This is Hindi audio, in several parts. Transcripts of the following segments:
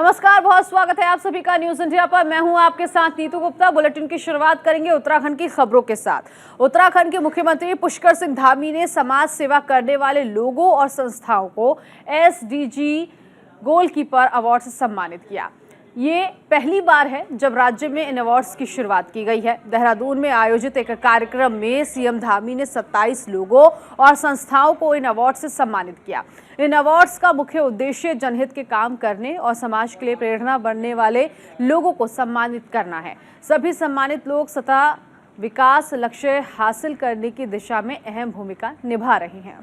नमस्कार, बहुत स्वागत है आप सभी का न्यूज इंडिया पर। मैं हूं आपके साथ नीतू गुप्ता। बुलेटिन की शुरुआत करेंगे उत्तराखंड की खबरों के साथ। उत्तराखंड के मुख्यमंत्री पुष्कर सिंह धामी ने समाज सेवा करने वाले लोगों और संस्थाओं को एसडीजी गोलकीपर अवार्ड से सम्मानित किया। ये पहली बार है जब राज्य में इन अवार्ड्स की शुरुआत की गई है। देहरादून में आयोजित एक कार्यक्रम में सीएम धामी ने 27 लोगों और संस्थाओं को इन अवार्ड से सम्मानित किया। इन अवार्ड्स का मुख्य उद्देश्य जनहित के काम करने और समाज के लिए प्रेरणा बनने वाले लोगों को सम्मानित करना है। सभी सम्मानित लोग सतत विकास लक्ष्य हासिल करने की दिशा में अहम भूमिका निभा रहे हैं।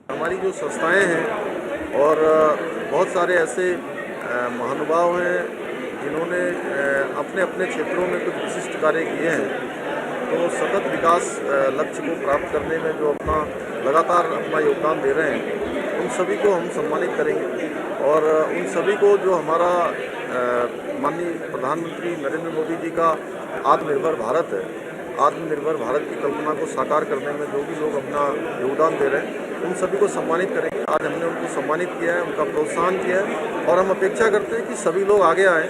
हमारी जो संस्थाएं हैं और बहुत सारे ऐसे महानुभाव हैं जिन्होंने अपने अपने क्षेत्रों में कुछ विशिष्ट कार्य किए हैं, तो सतत विकास लक्ष्य को प्राप्त करने में जो लगातार अपना योगदान दे रहे हैं, उन सभी को हम सम्मानित करेंगे। और उन सभी को जो हमारा माननीय प्रधानमंत्री नरेंद्र मोदी जी का आत्मनिर्भर भारत है, आत्मनिर्भर भारत की कल्पना को साकार करने में जो भी लोग अपना योगदान दे रहे हैं, उन सभी को सम्मानित करेंगे। आज हमने उनको सम्मानित किया है, उनका प्रोत्साहन किया है और हम अपेक्षा करते हैं कि सभी लोग आगे आएँ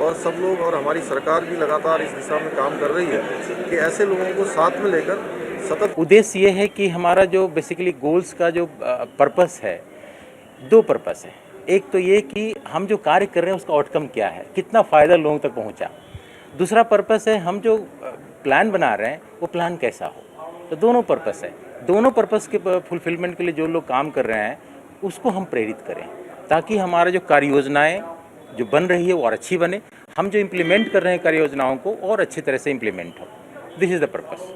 और सब लोग और हमारी सरकार भी लगातार इस दिशा में काम कर रही है कि ऐसे लोगों को साथ में लेकर सतत। उद्देश्य ये है कि हमारा जो बेसिकली गोल्स का जो पर्पस है, दो पर्पस है। एक तो ये कि हम जो कार्य कर रहे हैं उसका आउटकम क्या है, कितना फ़ायदा लोगों तक पहुंचा। दूसरा पर्पस है हम जो प्लान बना रहे हैं वो प्लान कैसा हो। तो दोनों पर्पस है। दोनों पर्पस के फुलफिलमेंट के लिए जो लोग काम कर रहे हैं उसको हम प्रेरित करें, ताकि हमारा जो कार्य योजनाएँ जो बन रही है वो और अच्छी बने, हम जो इम्प्लीमेंट कर रहे हैं कार्य योजनाओं को और अच्छी तरह से इम्प्लीमेंट हो। This is the purpose.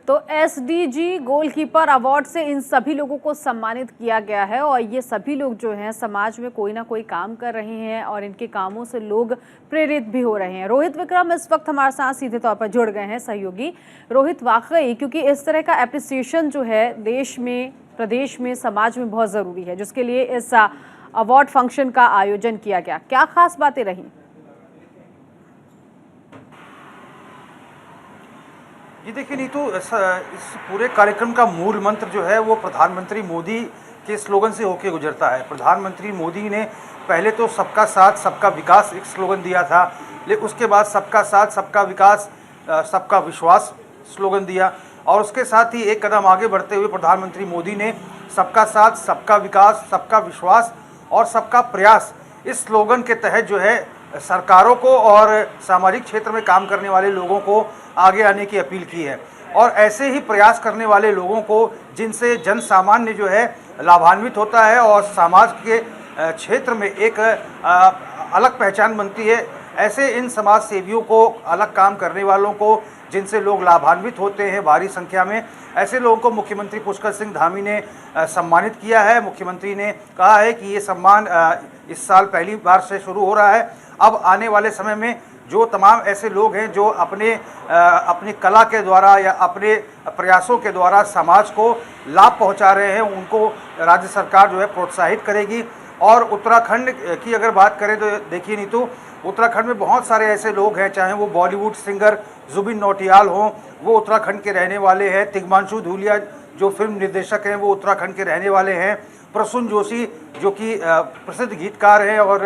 तो एसडीजी गोलकीपर अवार्ड से इन सभी लोगों को सम्मानित किया गया है और ये सभी लोग जो हैं समाज में कोई ना कोई काम कर रहे हैं और इनके कामों से लोग प्रेरित भी हो रहे हैं। रोहित विक्रम इस वक्त हमारे साथ सीधे तौर पर जुड़ गए हैं, सहयोगी। रोहित, वाकई क्योंकि इस तरह का एप्रिसिएशन जो है देश में, प्रदेश में, समाज में बहुत ज़रूरी है, जिसके लिए इस अवार्ड फंक्शन का आयोजन किया गया। क्या खास बातें रहीं? जी देखिए नीतू, इस पूरे कार्यक्रम का मूल मंत्र जो है वो प्रधानमंत्री मोदी के स्लोगन से होके गुजरता है। प्रधानमंत्री मोदी ने पहले तो सबका साथ सबका विकास एक स्लोगन दिया था, लेकिन उसके बाद सबका साथ सबका विकास सबका विश्वास स्लोगन दिया, और उसके साथ ही एक कदम आगे बढ़ते हुए प्रधानमंत्री मोदी ने सबका साथ सबका विकास सबका विश्वास और सबका प्रयास इस स्लोगन के तहत जो है सरकारों को और सामाजिक क्षेत्र में काम करने वाले लोगों को आगे आने की अपील की है। और ऐसे ही प्रयास करने वाले लोगों को जिनसे जन सामान्य जो है लाभान्वित होता है और समाज के क्षेत्र में एक अलग पहचान बनती है, ऐसे इन समाज सेवियों को, अलग काम करने वालों को जिनसे लोग लाभान्वित होते हैं भारी संख्या में, ऐसे लोगों को मुख्यमंत्री पुष्कर सिंह धामी ने सम्मानित किया है। मुख्यमंत्री ने कहा है कि ये सम्मान इस साल पहली बार से शुरू हो रहा है। अब आने वाले समय में जो तमाम ऐसे लोग हैं जो अपनी कला के द्वारा या अपने प्रयासों के द्वारा समाज को लाभ पहुंचा रहे हैं, उनको राज्य सरकार जो है प्रोत्साहित करेगी। और उत्तराखंड की अगर बात करें तो देखिए नीतू, उत्तराखंड में बहुत सारे ऐसे लोग हैं, चाहे वो बॉलीवुड सिंगर जुबिन नौटियाल हों, वो उत्तराखंड के रहने वाले हैं। तिग्मांशु धूलिया जो फिल्म निर्देशक हैं वो उत्तराखंड के रहने वाले हैं। प्रसून जोशी जो कि प्रसिद्ध गीतकार हैं और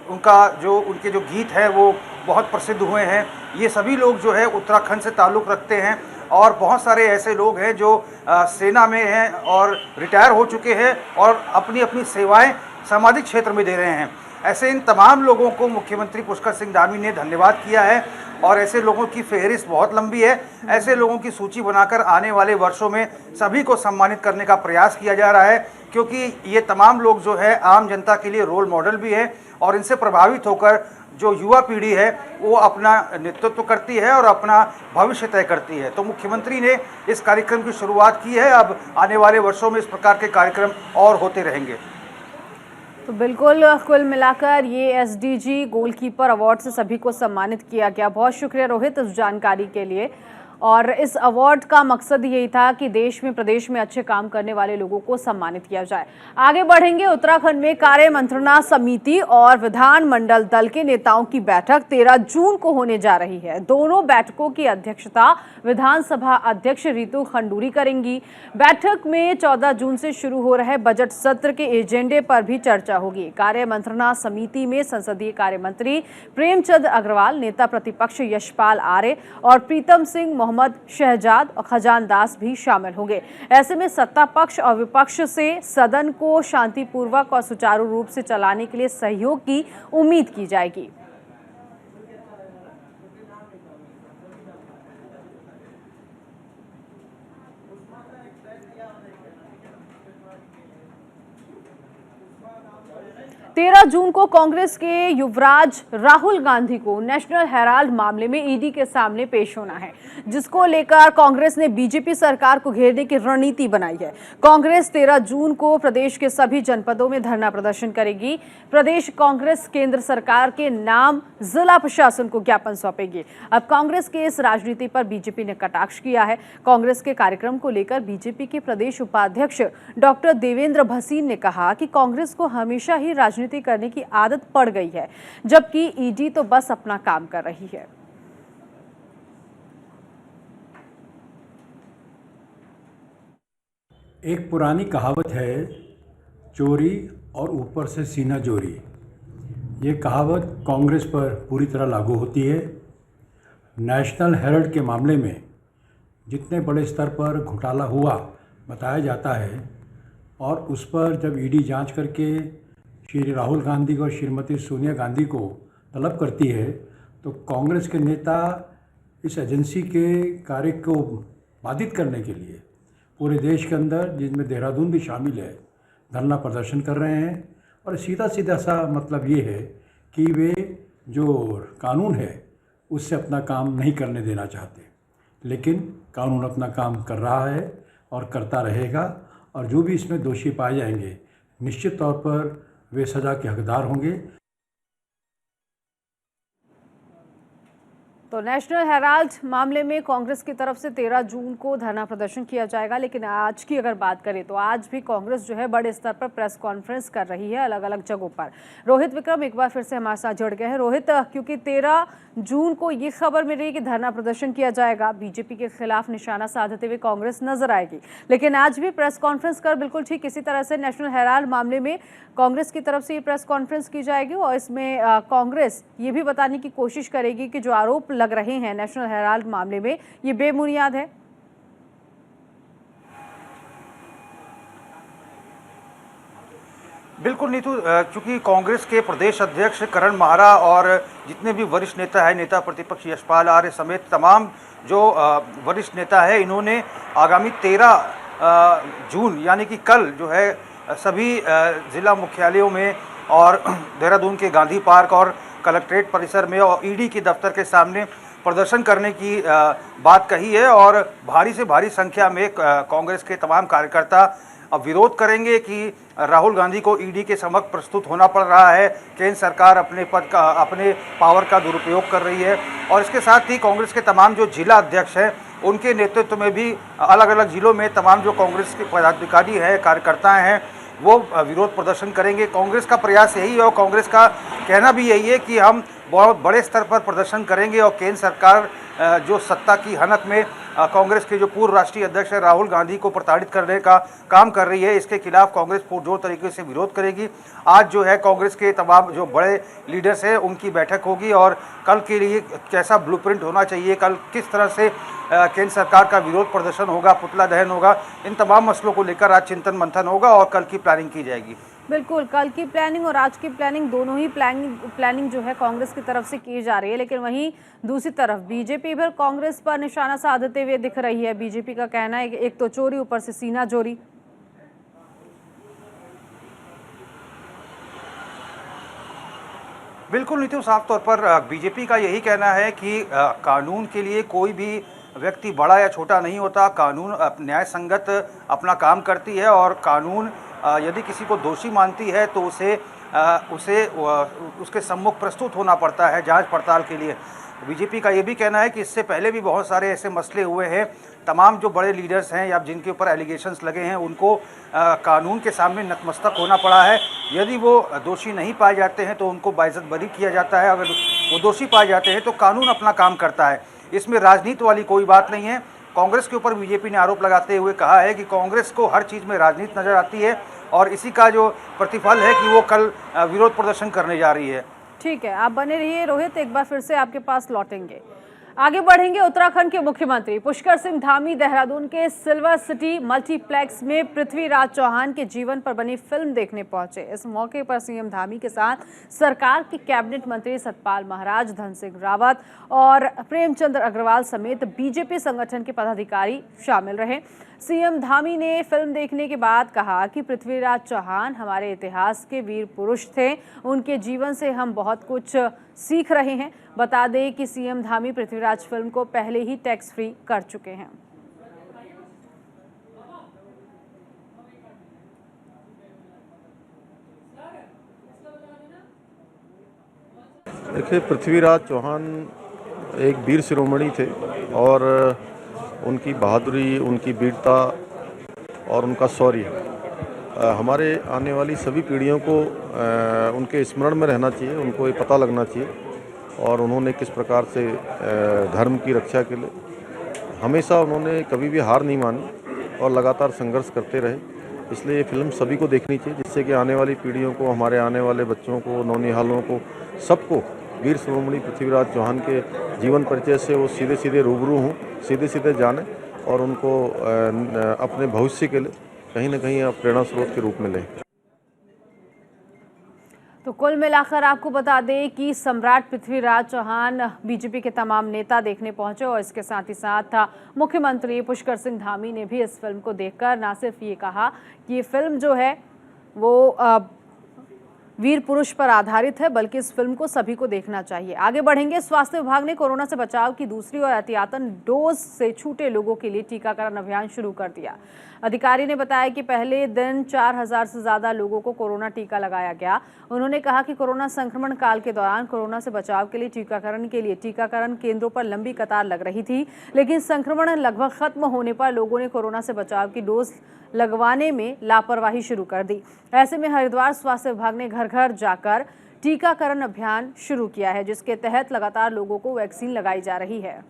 उनके जो गीत हैं वो बहुत प्रसिद्ध हुए हैं। ये सभी लोग जो है उत्तराखंड से ताल्लुक़ रखते हैं। और बहुत सारे ऐसे लोग हैं जो सेना में हैं और रिटायर हो चुके हैं और अपनी अपनी सेवाएं सामाजिक क्षेत्र में दे रहे हैं। ऐसे इन तमाम लोगों को मुख्यमंत्री पुष्कर सिंह धामी ने धन्यवाद किया है और ऐसे लोगों की फहरिस्त बहुत लंबी है। ऐसे लोगों की सूची बनाकर आने वाले वर्षों में सभी को सम्मानित करने का प्रयास किया जा रहा है, क्योंकि ये तमाम लोग जो है आम जनता के लिए रोल मॉडल भी है और इनसे प्रभावित होकर जो युवा पीढ़ी है वो अपना नेतृत्व करती है और अपना भविष्य तय करती है। तो मुख्यमंत्री ने इस कार्यक्रम की शुरुआत की है। अब आने वाले वर्षों में इस प्रकार के कार्यक्रम और होते रहेंगे। तो बिल्कुल, कुल मिलाकर ये एसडीजी गोलकीपर अवार्ड से सभी को सम्मानित किया गया। बहुत शुक्रिया रोहित इस जानकारी के लिए। और इस अवार्ड का मकसद यही था कि देश में प्रदेश में अच्छे काम करने वाले लोगों को सम्मानित किया जाए। आगे बढ़ेंगे। उत्तराखंड में कार्य मंत्रणा समिति और विधानमंडल दल के नेताओं की बैठक 13 जून को होने जा रही है। दोनों बैठकों की अध्यक्षता विधानसभा अध्यक्ष रितु खंडूरी करेंगी। बैठक में 14 जून से शुरू हो रहे बजट सत्र के एजेंडे पर भी चर्चा होगी। कार्य मंत्रणा समिति में संसदीय कार्य मंत्री प्रेमचंद अग्रवाल, नेता प्रतिपक्ष यशपाल आर्य और प्रीतम सिंह, मोहम्मद शहजाद और खजान दास भी शामिल होंगे। ऐसे में सत्ता पक्ष और विपक्ष से सदन को शांतिपूर्वक और सुचारू रूप से चलाने के लिए सहयोग की उम्मीद की जाएगी। तेरह जून को कांग्रेस के युवराज राहुल गांधी को नेशनल हेराल्ड मामले में ईडी के सामने पेश होना है, जिसको लेकर कांग्रेस ने बीजेपी सरकार को घेरने की रणनीति बनाई है। कांग्रेस 13 जून को प्रदेश के सभी जनपदों में धरना प्रदर्शन करेगी। प्रदेश कांग्रेस केंद्र सरकार के नाम जिला प्रशासन को ज्ञापन सौंपेगी। अब कांग्रेस के इस राजनीति पर बीजेपी ने कटाक्ष किया है। कांग्रेस के कार्यक्रम को लेकर बीजेपी के प्रदेश उपाध्यक्ष डॉक्टर देवेंद्र भसीन ने कहा कि कांग्रेस को हमेशा ही राजनीति करने की आदत पड़ गई है, जबकि ईडी तो बस अपना काम कर रही है। एक पुरानी कहावत है, चोरी और ऊपर से सीना चोरी। ये कहावत कांग्रेस पर पूरी तरह लागू होती है। नेशनल हेराल्ड के मामले में जितने बड़े स्तर पर घोटाला हुआ बताया जाता है और उस पर जब ईडी जांच करके श्री राहुल गांधी को और श्रीमती सोनिया गांधी को तलब करती है, तो कांग्रेस के नेता इस एजेंसी के कार्य को बाधित करने के लिए पूरे देश के अंदर, जिसमें देहरादून भी शामिल है, धरना प्रदर्शन कर रहे हैं। और सीधा सीधा सा मतलब ये है कि वे जो कानून है उससे अपना काम नहीं करने देना चाहते, लेकिन कानून अपना काम कर रहा है और करता रहेगा। और जो भी इसमें दोषी पाए जाएंगे, निश्चित तौर पर वे सज़ा के हकदार होंगे। तो नेशनल हेराल्ड मामले में कांग्रेस की तरफ से 13 जून को धरना प्रदर्शन किया जाएगा। लेकिन आज की अगर बात करें तो आज भी कांग्रेस जो है बड़े स्तर पर प्रेस कॉन्फ्रेंस कर रही है अलग अलग जगहों पर। रोहित विक्रम एक बार फिर से हमारे साथ जुड़ गए हैं। रोहित, क्योंकि 13 जून को ये खबर मिल रही है कि धरना प्रदर्शन किया जाएगा, बीजेपी के खिलाफ निशाना साधते हुए कांग्रेस नजर आएगी, लेकिन आज भी प्रेस कॉन्फ्रेंस कर बिल्कुल ठीक इसी तरह से नेशनल हेराल्ड मामले में कांग्रेस की तरफ से ये प्रेस कॉन्फ्रेंस की जाएगी और इसमें कांग्रेस ये भी बताने की कोशिश करेगी कि जो आरोप लग रहे हैं नेशनल हेराल्ड मामले में ये बेबुनियाद है। बिल्कुल नीतू, चूंकि कांग्रेस के प्रदेश अध्यक्ष करण माहरा और जितने भी वरिष्ठ नेता है, नेता प्रतिपक्ष यशपाल आर्य समेत तमाम जो वरिष्ठ नेता है, इन्होंने आगामी 13 जून यानी कि कल जो है सभी ज़िला मुख्यालयों में और देहरादून के गांधी पार्क और कलेक्ट्रेट परिसर में और ईडी के दफ्तर के सामने प्रदर्शन करने की बात कही है। और भारी से भारी संख्या में कांग्रेस के तमाम कार्यकर्ता अब विरोध करेंगे कि राहुल गांधी को ईडी के समक्ष प्रस्तुत होना पड़ रहा है, केंद्र सरकार अपने पावर का दुरुपयोग कर रही है। और इसके साथ ही कांग्रेस के तमाम जो जिला अध्यक्ष हैं, उनके नेतृत्व में भी अलग अलग जिलों में तमाम जो कांग्रेस के पदाधिकारी हैं, कार्यकर्ता हैं, वो विरोध प्रदर्शन करेंगे। कांग्रेस का प्रयास यही है और कांग्रेस का कहना भी यही है कि हम बहुत बड़े स्तर पर प्रदर्शन करेंगे और केंद्र सरकार जो सत्ता की हनक में कांग्रेस के जो पूर्व राष्ट्रीय अध्यक्ष है राहुल गांधी को प्रताड़ित करने का काम कर रही है, इसके खिलाफ कांग्रेस पुरजोर तरीके से विरोध करेगी। आज जो है कांग्रेस के तमाम जो बड़े लीडर्स हैं उनकी बैठक होगी और कल के लिए कैसा ब्लूप्रिंट होना चाहिए, कल किस तरह से केंद्र सरकार का विरोध प्रदर्शन होगा, पुतला दहन होगा, इन तमाम मसलों को लेकर आज चिंतन मंथन होगा और कल की प्लानिंग की जाएगी। बिल्कुल, कल की प्लानिंग और आज की प्लानिंग दोनों ही प्लानिंग जो है कांग्रेस की तरफ से की जा रही है। लेकिन वहीं दूसरी तरफ बीजेपी भी कांग्रेस पर निशाना साधते हुए दिख रही है। बीजेपी का कहना है कि एक तो चोरी, ऊपर से सीना चोरी। बिल्कुल नीतू, साफ तौर पर बीजेपी का यही कहना है कि कानून के लिए कोई भी व्यक्ति बड़ा या छोटा नहीं होता। कानून न्याय संगत अपना काम करती है और कानून यदि किसी को दोषी मानती है तो उसे उसके सम्मुख प्रस्तुत होना पड़ता है जांच पड़ताल के लिए। बीजेपी का ये भी कहना है कि इससे पहले भी बहुत सारे ऐसे मसले हुए हैं। तमाम जो बड़े लीडर्स हैं या जिनके ऊपर एलिगेशंस लगे हैं उनको कानून के सामने नतमस्तक होना पड़ा है। यदि वो दोषी नहीं पाए जाते हैं तो उनको बाइज्जत बरी किया जाता है, अगर वो दोषी पाए जाते हैं तो कानून अपना काम करता है। इसमें राजनीति वाली कोई बात नहीं है। कांग्रेस के ऊपर बीजेपी ने आरोप लगाते हुए कहा है कि कांग्रेस को हर चीज़ में राजनीति नज़र आती है और इसी का जो प्रतिफल है कि वो कल विरोध प्रदर्शन करने जा रही है। ठीक है, आप बने रहिए रोहित, एक बार फिर से आपके पास लौटेंगे। आगे बढ़ेंगे। उत्तराखंड के मुख्यमंत्री पुष्कर सिंह धामी देहरादून के सिल्वर सिटी मल्टीप्लेक्स में पृथ्वीराज चौहान के जीवन पर बनी फिल्म देखने पहुंचे। इस मौके पर सीएम धामी के साथ सरकार के कैबिनेट मंत्री सतपाल महाराज, धन सिंह रावत और प्रेमचंद्र अग्रवाल समेत बीजेपी संगठन के पदाधिकारी शामिल रहे। सीएम धामी ने फिल्म देखने के बाद कहा कि पृथ्वीराज चौहान हमारे इतिहास के वीर पुरुष थे, उनके जीवन से हम बहुत कुछ सीख रहे हैं। बता दें कि सीएम धामी पृथ्वीराज फिल्म को पहले ही टैक्स फ्री कर चुके हैं। देखिए, पृथ्वीराज चौहान एक वीर शिरोमणि थे और उनकी बहादुरी, उनकी वीरता और उनका शौर्य हमारे आने वाली सभी पीढ़ियों को उनके स्मरण में रहना चाहिए, उनको ये पता लगना चाहिए और उन्होंने किस प्रकार से धर्म की रक्षा के लिए हमेशा उन्होंने कभी भी हार नहीं मानी और लगातार संघर्ष करते रहे। इसलिए ये फिल्म सभी को देखनी चाहिए, जिससे कि आने वाली पीढ़ियों को, हमारे आने वाले बच्चों को, नौनिहालों को, सबको वीर शिरोमणि पृथ्वीराज चौहान के जीवन परिचय से वो सीधे सीधे रूबरू हों, सीधे सीधे जाने और उनको अपने भविष्य के लिए कहीं ना कहीं प्रेरणा स्रोत के रूप में लें। तो कुल मिलाकर आपको बता दें कि सम्राट पृथ्वीराज चौहान बीजेपी के तमाम नेता देखने पहुंचे और इसके साथ ही साथ मुख्यमंत्री पुष्कर सिंह धामी ने भी इस फिल्म को देखकर ना सिर्फ ये कहा कि ये फिल्म जो है वो वीर पुरुष पर आधारित है, बल्कि इस फिल्म को सभी को देखना चाहिए। आगे बढ़ेंगे। स्वास्थ्य विभाग ने कोरोना से बचाव की दूसरी और एहतियातन डोज से छूटे लोगों के लिए टीकाकरण अभियान शुरू कर दिया। अधिकारी ने बताया कि पहले दिन 4000 से ज्यादा लोगों को कोरोना टीका लगाया गया। उन्होंने कहा कि कोरोना संक्रमण काल के दौरान कोरोना से बचाव के लिए टीकाकरण केंद्रों पर लंबी कतार लग रही थी, लेकिन संक्रमण लगभग खत्म होने पर लोगों ने कोरोना से बचाव की डोज लगवाने में लापरवाही शुरू कर दी। ऐसे में हरिद्वार स्वास्थ्य विभाग ने घर घर जाकर टीकाकरण अभियान शुरू किया है, जिसके तहत लगातार लोगों को वैक्सीन लगाई जा रही है।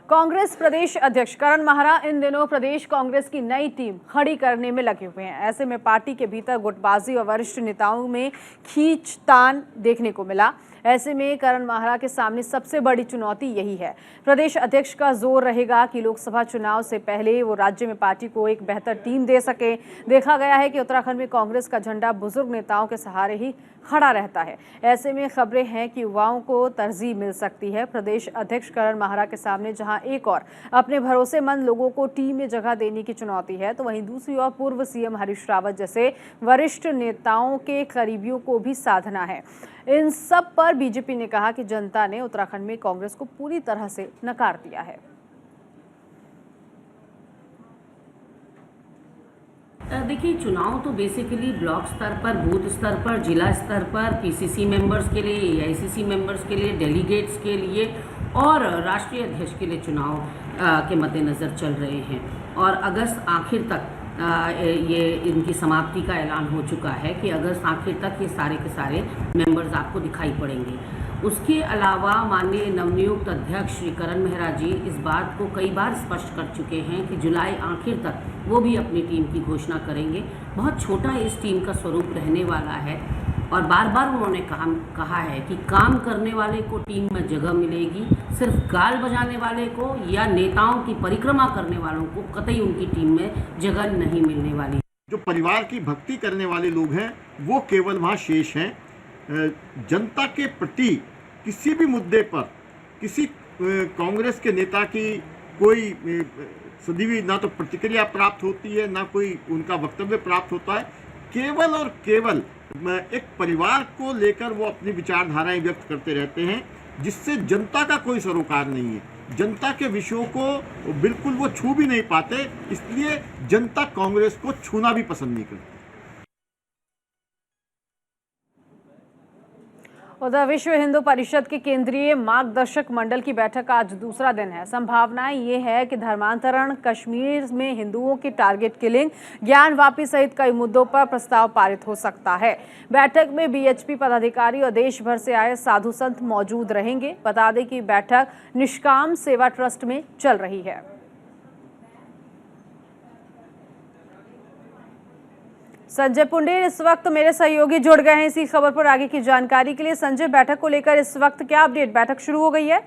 कांग्रेस प्रदेश अध्यक्ष करण माहरा इन दिनों प्रदेश कांग्रेस की नई टीम खड़ी करने में लगे हुए हैं। ऐसे में पार्टी के भीतर गुटबाजी और वरिष्ठ नेताओं में खींचतान देखने को मिला। ऐसे में करण माहरा के सामने सबसे बड़ी चुनौती यही है। प्रदेश अध्यक्ष का जोर रहेगा कि लोकसभा चुनाव से पहले वो राज्य में पार्टी को एक बेहतर टीम दे सके। देखा गया है कि उत्तराखंड में कांग्रेस का झंडा बुजुर्ग नेताओं के सहारे ही खड़ा रहता है। ऐसे में खबरें हैं कि युवाओं को तरजीह मिल सकती है। प्रदेश अध्यक्ष करण माहरा के सामने जहां एक और अपने भरोसेमंद लोगों को टीम में जगह देने की चुनौती है, तो वहीं दूसरी ओर पूर्व सीएम हरीश रावत जैसे वरिष्ठ नेताओं के करीबियों को भी साधना है। इन सब पर बीजेपी ने कहा कि जनता ने उत्तराखंड में कांग्रेस को पूरी तरह से नकार दिया है। देखिए, चुनाव तो बेसिकली ब्लॉक स्तर पर, बूथ स्तर पर, जिला स्तर पर, पीसीसी मेंबर्स के लिए, एआईसीसी मेंबर्स के लिए, डेलीगेट्स के लिए और राष्ट्रीय अध्यक्ष के लिए चुनाव के मद्देनज़र चल रहे हैं और अगस्त आखिर तक ये इनकी समाप्ति का ऐलान हो चुका है कि अगस्त आखिर तक ये सारे के सारे मेंबर्स आपको दिखाई पड़ेंगे। उसके अलावा माननीय नवनियुक्त अध्यक्ष श्री करण मेहरा जी इस बात को कई बार स्पष्ट कर चुके हैं कि जुलाई आखिर तक वो भी अपनी टीम की घोषणा करेंगे। बहुत छोटा इस टीम का स्वरूप रहने वाला है और बार बार उन्होंने कहा है कि काम करने वाले को टीम में जगह मिलेगी, सिर्फ गाल बजाने वाले को या नेताओं की परिक्रमा करने वालों को कतई उनकी टीम में जगह नहीं मिलने वाली। जो परिवार की भक्ति करने वाले लोग हैं वो केवल वहाँ शेष हैं। जनता के प्रति किसी भी मुद्दे पर किसी कांग्रेस के नेता की कोई सदैव ना तो प्रतिक्रिया प्राप्त होती है, ना कोई उनका वक्तव्य प्राप्त होता है। केवल और केवल एक परिवार को लेकर वो अपनी विचारधाराएं व्यक्त करते रहते हैं, जिससे जनता का कोई सरोकार नहीं है। जनता के विषयों को बिल्कुल वो छू भी नहीं पाते, इसलिए जनता कांग्रेस को छूना भी पसंद नहीं करती। उधर विश्व हिंदू परिषद के केंद्रीय मार्गदर्शक मंडल की बैठक का आज दूसरा दिन है। संभावना ये है कि धर्मांतरण, कश्मीर में हिंदुओं की टारगेट किलिंग, ज्ञानवापी सहित कई मुद्दों पर प्रस्ताव पारित हो सकता है। बैठक में बीएचपी पदाधिकारी और देश भर से आए साधु संत मौजूद रहेंगे। बता दें कि बैठक निष्काम सेवा ट्रस्ट में चल रही है। संजय पुंडेर इस वक्त मेरे सहयोगी जुड़ गए हैं इसी खबर पर आगे की जानकारी के लिए। संजय, बैठक को लेकर इस वक्त क्या अपडेट? बैठक शुरू हो गई है?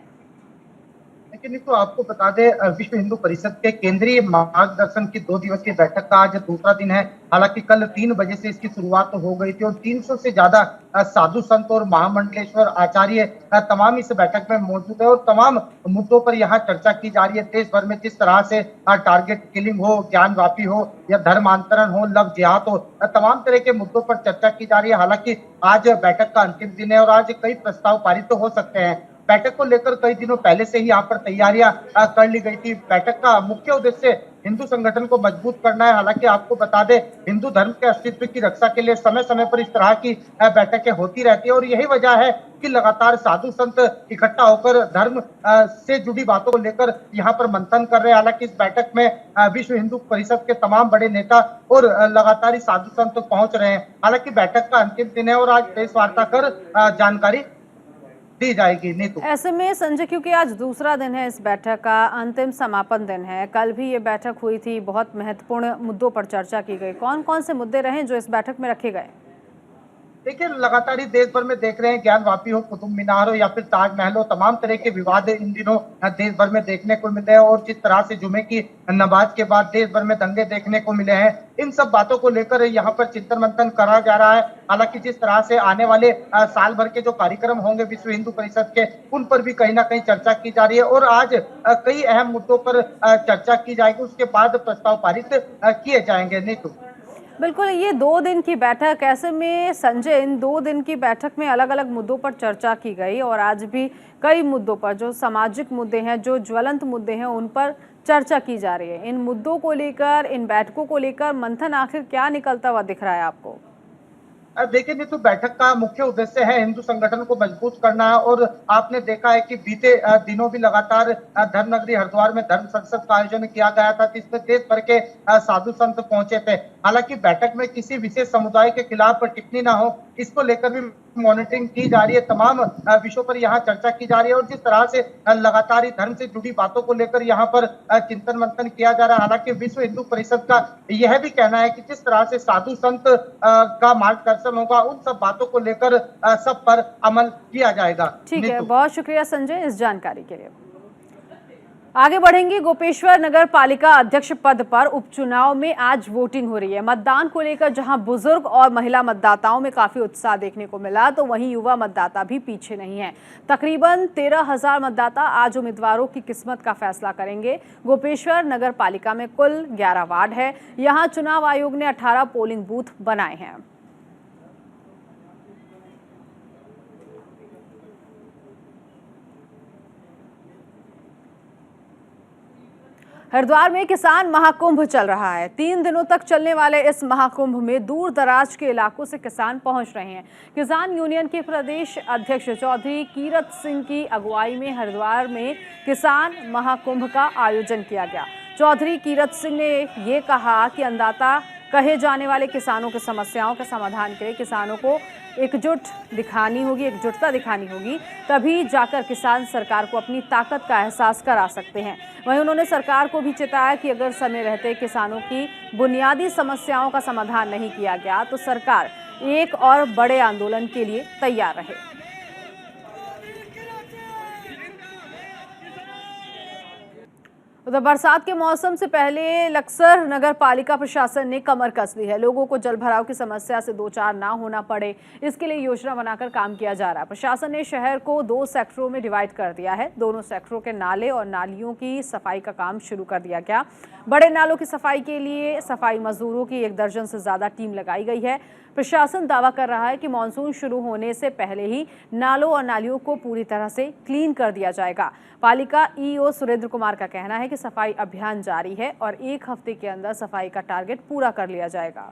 लेकिन तो आपको बता दें, विश्व हिंदू परिषद के केंद्रीय मार्गदर्शन की 2 दिवसीय बैठक का आज दूसरा दिन है। हालांकि कल 3 बजे से इसकी शुरुआत हो गई थी और 300 से ज्यादा साधु संत और महामंडलेश्वर आचार्य तमाम इस बैठक में मौजूद है और तमाम मुद्दों पर यहाँ चर्चा की जा रही है। देश भर में जिस तरह से टारगेट किलिंग हो, ज्ञानवापी हो या धर्मांतरण हो, लव जिहाद हो, तमाम तरह के मुद्दों पर चर्चा की जा रही है। हालांकि आज बैठक का अंतिम दिन है और आज कई प्रस्ताव पारित तो हो सकते हैं। बैठक को लेकर कई दिनों पहले से ही यहाँ पर तैयारियां कर ली गई थी। बैठक का मुख्य उद्देश्य हिंदू संगठन को मजबूत करना है। हालांकि आपको बता दें, हिंदू धर्म के अस्तित्व की रक्षा के लिए समय समय पर इस तरह की बैठकें होती रहती है और यही वजह है कि लगातार साधु संत इकट्ठा होकर धर्म से जुड़ी बातों को लेकर यहाँ पर मंथन कर रहे हैं। हालांकि इस बैठक में विश्व हिंदू परिषद के तमाम बड़े नेता और लगातार ही साधु संत पहुंच रहे हैं। हालांकि बैठक का अंतिम दिन है और आज प्रेस वार्ता कर जानकारी दी जाएगी। नीतू, ऐसे में संजय, क्योंकि आज दूसरा दिन है इस बैठक का, अंतिम समापन दिन है, कल भी ये बैठक हुई थी, बहुत महत्वपूर्ण मुद्दों पर चर्चा की गई। कौन कौन से मुद्दे रहे जो इस बैठक में रखे गए? देखिए, लगातार ही देश भर में देख रहे हैं, ज्ञानवापी हो, कुतुब मीनार हो या फिर ताजमहल हो, तमाम तरह के विवाद इन दिनों देश भर में देखने को मिले हैं और जिस तरह से जुमे की नमाज के बाद देश भर में दंगे देखने को मिले हैं, इन सब बातों को लेकर यहाँ पर चिंतन मंथन करा जा रहा है। हालांकि जिस तरह से आने वाले साल भर के जो कार्यक्रम होंगे विश्व हिंदू परिषद के, उन पर भी कहीं ना कहीं चर्चा की जा रही है और आज कई अहम मुद्दों पर चर्चा की जाएगी। उसके बाद प्रस्ताव पारित किए जाएंगे। नीतू, बिल्कुल, ये 2 दिन की बैठक, ऐसे में संजय इन 2 दिन की बैठक में अलग अलग मुद्दों पर चर्चा की गई और आज भी कई मुद्दों पर, जो सामाजिक मुद्दे हैं, जो ज्वलंत मुद्दे हैं, उन पर चर्चा की जा रही है। इन मुद्दों को लेकर, इन बैठकों को लेकर मंथन आखिर क्या निकलता हुआ दिख रहा है आपको? देखिए नीतू, बैठक का मुख्य उद्देश्य है हिंदू संगठन को मजबूत करना है और आपने देखा है कि बीते दिनों भी लगातार धर्मनगरी हरिद्वार में धर्म संसद का आयोजन किया गया था, जिसमें देश भर के साधु संत पहुंचे थे। हालांकि बैठक में किसी विशेष समुदाय के खिलाफ टिप्पणी ना हो, इसको लेकर भी मॉनिटरिंग की जा रही है। तमाम विषयों पर यहाँ चर्चा की जा रही है और जिस तरह से लगातार ही धर्म से जुड़ी बातों को लेकर यहाँ पर चिंतन मंथन किया जा रहा है। हालांकि विश्व हिंदू परिषद का यह भी कहना है कि जिस तरह से साधु संत का मार्गदर्शन होगा, उन सब बातों को लेकर सब पर अमल किया जाएगा। ठीक है, बहुत शुक्रिया संजय इस जानकारी के लिए। आगे बढ़ेंगे। गोपेश्वर नगर पालिका अध्यक्ष पद पर उपचुनाव में आज वोटिंग हो रही है। मतदान को लेकर जहां बुजुर्ग और महिला मतदाताओं में काफी उत्साह देखने को मिला, तो वहीं युवा मतदाता भी पीछे नहीं है। तकरीबन 13,000 मतदाता आज उम्मीदवारों की किस्मत का फैसला करेंगे। गोपेश्वर नगर पालिका में कुल 11 वार्ड है। यहाँ चुनाव आयोग ने 18 पोलिंग बूथ बनाए हैं। हरिद्वार में किसान महाकुंभ चल रहा है। 3 दिनों तक चलने वाले इस महाकुंभ में दूर दराज के इलाकों से किसान पहुंच रहे हैं। किसान यूनियन के प्रदेश अध्यक्ष चौधरी कीरत सिंह की अगुवाई में हरिद्वार में किसान महाकुंभ का आयोजन किया गया। चौधरी कीरत सिंह ने ये कहा कि अन्नदाता कहे जाने वाले किसानों की समस्याओं के समाधान के लिए किसानों को एकजुटता दिखानी होगी, तभी जाकर किसान सरकार को अपनी ताकत का एहसास करा सकते हैं। वहीं उन्होंने सरकार को भी चेताया कि अगर समय रहते किसानों की बुनियादी समस्याओं का समाधान नहीं किया गया तो सरकार एक और बड़े आंदोलन के लिए तैयार रहे। उधर बरसात के मौसम से पहले लक्सर नगर पालिका प्रशासन ने कमर कस ली है। लोगों को जलभराव की समस्या से दो चार ना होना पड़े, इसके लिए योजना बनाकर काम किया जा रहा है। प्रशासन ने शहर को 2 सेक्टरों में डिवाइड कर दिया है। दोनों सेक्टरों के नाले और नालियों की सफाई का काम शुरू कर दिया गया। बड़े नालों की सफाई के लिए सफाई मजदूरों की 1 दर्जन से ज्यादा टीम लगाई गई है। प्रशासन दावा कर रहा है कि मानसून शुरू होने से पहले ही नालों और नालियों को पूरी तरह से क्लीन कर दिया जाएगा। पालिका ईओ सुरेंद्र कुमार का कहना है कि सफाई अभियान जारी है और 1 हफ्ते के अंदर सफाई का टारगेट पूरा कर लिया जाएगा।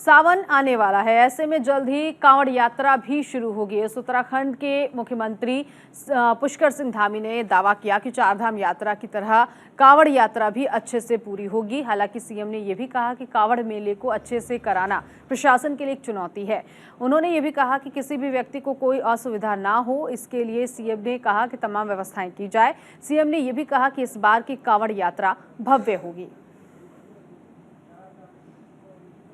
सावन आने वाला है, ऐसे में जल्द ही कांवड़ यात्रा भी शुरू होगी। इस उत्तराखंड के मुख्यमंत्री पुष्कर सिंह धामी ने दावा किया कि चारधाम यात्रा की तरह कांवड़ यात्रा भी अच्छे से पूरी होगी। हालांकि सीएम ने यह भी कहा कि कांवड़ मेले को अच्छे से कराना प्रशासन के लिए एक चुनौती है। उन्होंने ये भी कहा कि किसी भी व्यक्ति को कोई असुविधा ना हो, इसके लिए सीएम ने कहा कि तमाम व्यवस्थाएं की जाए। सीएम ने यह भी कहा कि इस बार की कांवड़ यात्रा भव्य होगी।